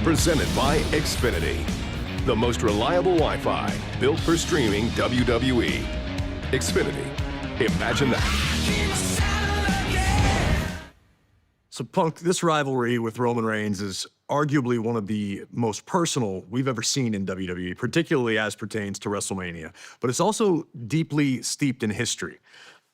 Presented by Xfinity, the most reliable Wi-Fi built for streaming WWE. Xfinity. Imagine that. So, Punk, this rivalry with Roman Reigns is arguably one of the most personal we've ever seen in WWE, particularly as pertains to WrestleMania. But it's also deeply steeped in history.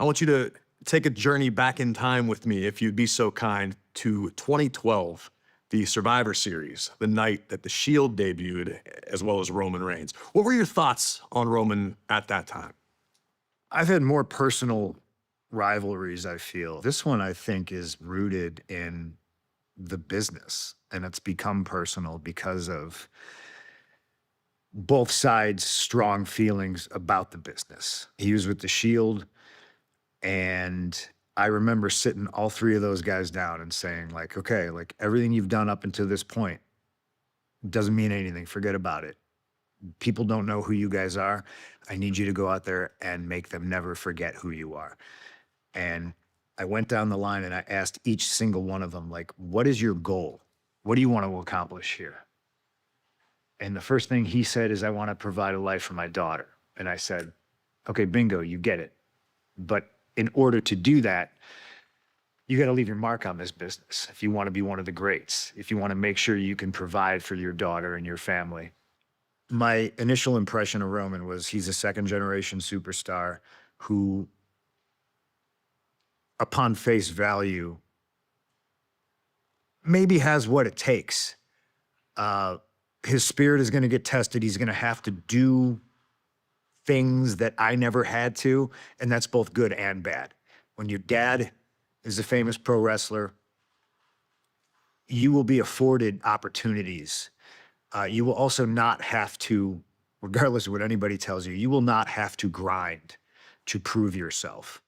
I want you to take a journey back in time with me, if you'd be so kind, to 2012, the Survivor Series, the night that The Shield debuted, as well as Roman Reigns. What were your thoughts on Roman at that time? I've had more personal rivalries, I feel. This one, I think, is rooted in the business, and it's become personal because of both sides' strong feelings about the business. He was with The Shield, and I remember sitting all three of those guys down and saying, like, okay, like everything you've done up until this point doesn't mean anything. Forget about it. People don't know who you guys are. I need you to go out there and make them never forget who you are. And I went down the line and I asked each single one of them, like, what is your goal? What do you want to accomplish here? And the first thing he said is, I want to provide a life for my daughter. And I said, okay, bingo, you get it. But in order to do that, you got to leave your mark on this business. If you want to be one of the greats, if you want to make sure you can provide for your daughter and your family. My initial impression of Roman was he's a second-generation superstar who, upon face value, maybe has what it takes. His spirit is going to get tested. He's going to have to do things that I never had to, and that's both good and bad. When your dad is a famous pro wrestler, you will be afforded opportunities. You will also not have to, regardless of what anybody tells you, you will not have to grind to prove yourself.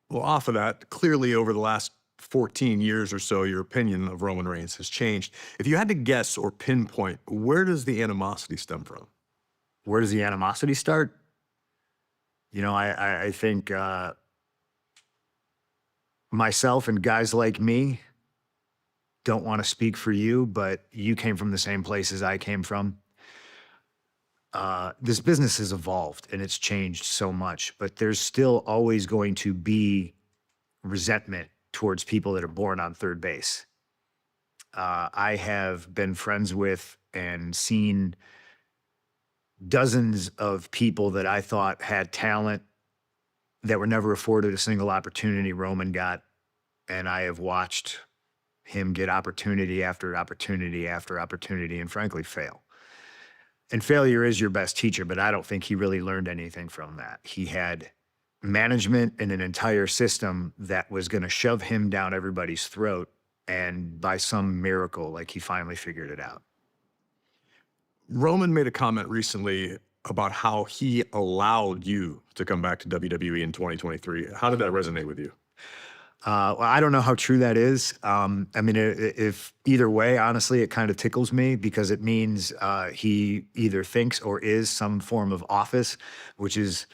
Well, off of that, clearly over the last 14 years or so, your opinion of Roman Reigns has changed. If you had to guess or pinpoint, where does the animosity stem from? Where does the animosity start? You know, I think myself and guys like me don't want to speak for you, but you came from the same place as I came from. This business has evolved and it's changed so much, but there's still always going to be resentment towards people that are born on third base. I have been friends with and seen dozens of people that I thought had talent that were never afforded a single opportunity Roman got, and I have watched him get opportunity after opportunity after opportunity and frankly fail. And failure is your best teacher, but I don't think he really learned anything from that. He had management and an entire system that was going to shove him down everybody's throat, and by some miracle, like, he finally figured it out. Roman made a comment recently about how he allowed you to come back to WWE in 2023. How did that resonate with you? Well, I don't know how true that is. I mean, if either way, honestly, it kind of tickles me because it means he either thinks or is some form of office, which is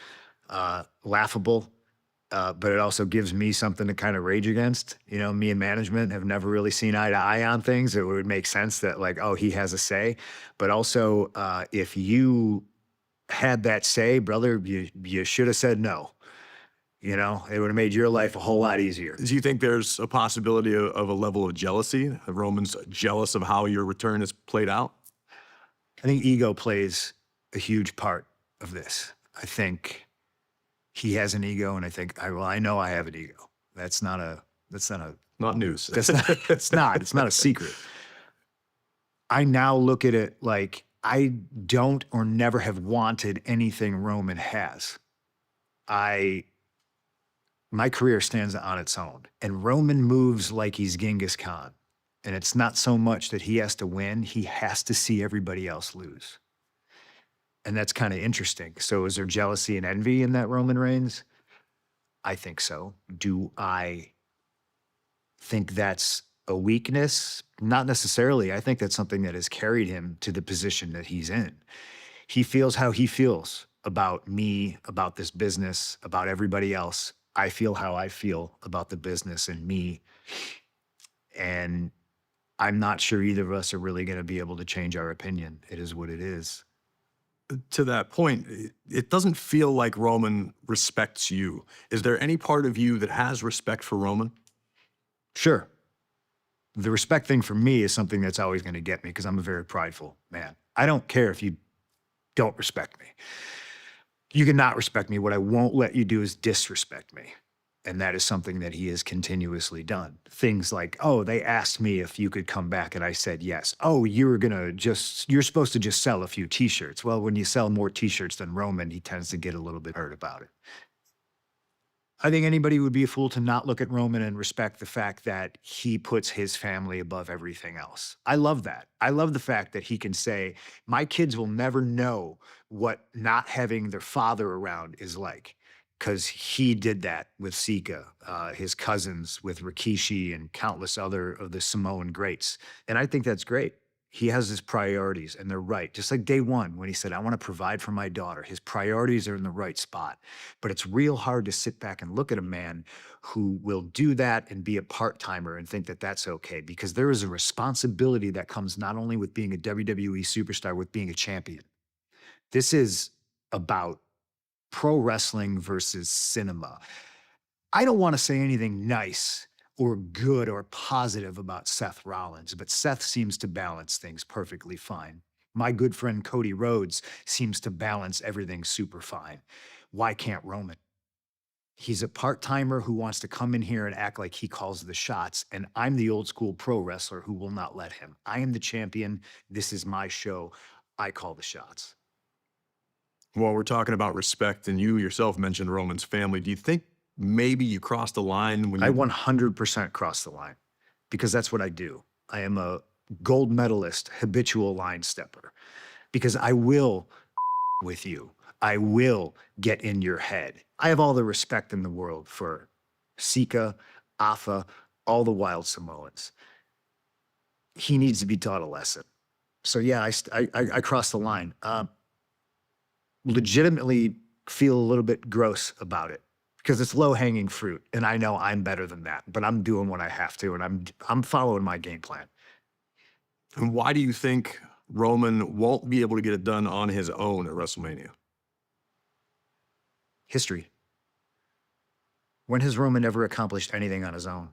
laughable. But it also gives me something to kind of rage against. You know, me and management have never really seen eye to eye on things. It would make sense that, like, oh, he has a say. But also, if you had that say, brother, you should have said no. You know, it would have made your life a whole lot easier. Do you think there's a possibility of a level of jealousy? Roman's jealous of how your return has played out? I think ego plays a huge part of this. I think he has an ego, and I think, I know I have an ego. That's not news. It's not a secret. I now look at it like I don't or never have wanted anything Roman has. My career stands on its own, and Roman moves like he's Genghis Khan. And it's not so much that he has to win, he has to see everybody else lose. And that's kind of interesting. So is there jealousy and envy in that Roman Reigns? I think so. Do I think that's a weakness? Not necessarily. I think that's something that has carried him to the position that he's in. He feels how he feels about me, about this business, about everybody else. I feel how I feel about the business and me. And I'm not sure either of us are really going to be able to change our opinion. It is what it is. To that point, it doesn't feel like Roman respects you. Is there any part of you that has respect for Roman? Sure. The respect thing for me is something that's always going to get me because I'm a very prideful man. I don't care if you don't respect me. You can not respect me. What I won't let you do is disrespect me. And that is something that he has continuously done. Things like, oh, they asked me if you could come back and I said yes. Oh, you're supposed to just sell a few t-shirts. Well, when you sell more t-shirts than Roman, he tends to get a little bit hurt about it. I think anybody would be a fool to not look at Roman and respect the fact that he puts his family above everything else. I love that. I love the fact that he can say, my kids will never know what not having their father around is like, because he did that with Sika, his cousins, with Rikishi and countless other of the Samoan greats. And I think that's great. He has his priorities, and they're right. Just like day one, when he said, I want to provide for my daughter, his priorities are in the right spot. But it's real hard to sit back and look at a man who will do that and be a part-timer and think that that's okay, because there is a responsibility that comes not only with being a WWE superstar, with being a champion. This is about pro wrestling versus cinema. I don't want to say anything nice or good or positive about Seth Rollins, but Seth seems to balance things perfectly fine. My good friend Cody Rhodes seems to balance everything super fine. Why can't Roman? He's a part-timer who wants to come in here and act like he calls the shots, and I'm the old school pro wrestler who will not let him. I am the champion. This is my show. I call the shots. Well, we're talking about respect, and you yourself mentioned Roman's family. Do you think maybe you crossed the line when you... I 100% crossed the line because that's what I do. I am a gold medalist, habitual line stepper, because I will with you. I will get in your head. I have all the respect in the world for Sika, Afa, all the wild Samoans. He needs to be taught a lesson. So yeah, I crossed the line. Legitimately feel a little bit gross about it, because it's low-hanging fruit, and I know I'm better than that, but I'm doing what I have to, and I'm following my game plan. And why do you think Roman won't be able to get it done on his own at WrestleMania? History. When has Roman ever accomplished anything on his own?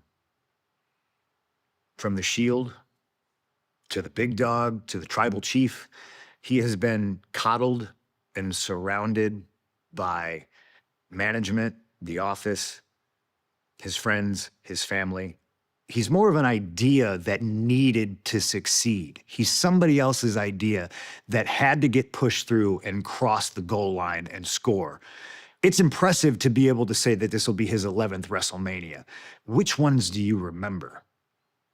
From the Shield to the Big Dog to the Tribal Chief, he has been coddled and surrounded by management, the office, his friends, his family. He's more of an idea that needed to succeed. He's somebody else's idea that had to get pushed through and cross the goal line and score. It's impressive to be able to say that this will be his 11th WrestleMania. Which ones do you remember?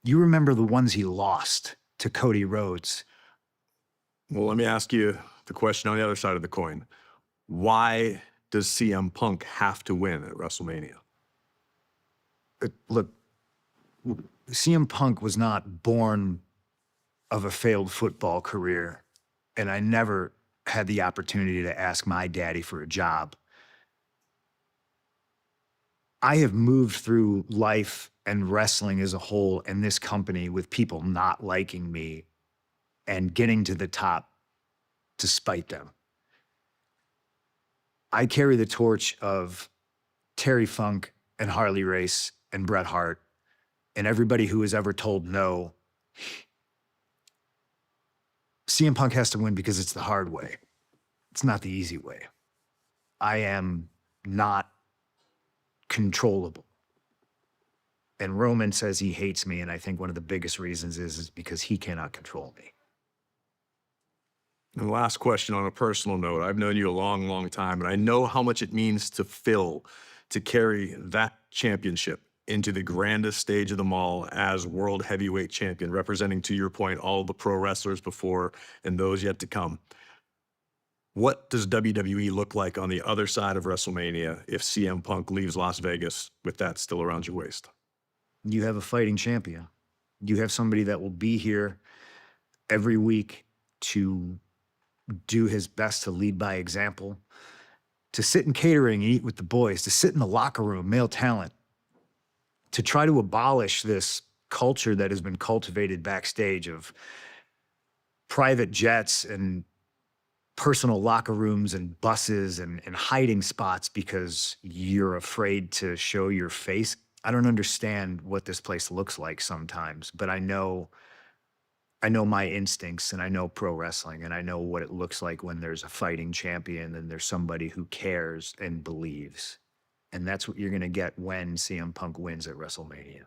You remember the ones he lost to Cody Rhodes. Well, let me ask you the question on the other side of the coin. Why does CM Punk have to win at WrestleMania? Look, CM Punk was not born of a failed football career, and I never had the opportunity to ask my daddy for a job. I have moved through life and wrestling as a whole and this company with people not liking me and getting to the top to spite them. I carry the torch of Terry Funk and Harley Race and Bret Hart and everybody who has ever told no. CM Punk has to win because it's the hard way. It's not the easy way. I am not controllable. And Roman says he hates me, and I think one of the biggest reasons is because he cannot control me. And last question on a personal note. I've known you a long, long time, and I know how much it means to Phil to carry that championship into the grandest stage of them all as world heavyweight champion, representing, to your point, all the pro wrestlers before and those yet to come. What does WWE look like on the other side of WrestleMania if CM Punk leaves Las Vegas with that still around your waist? You have a fighting champion. You have somebody that will be here every week to do his best to lead by example, to sit in catering and eat with the boys, to sit in the locker room, male talent, to try to abolish this culture that has been cultivated backstage of private jets and personal locker rooms and buses and hiding spots because you're afraid to show your face. I don't understand what this place looks like sometimes, but I know my instincts and I know pro wrestling and I know what it looks like when there's a fighting champion and there's somebody who cares and believes. And that's what you're going to get when CM Punk wins at WrestleMania.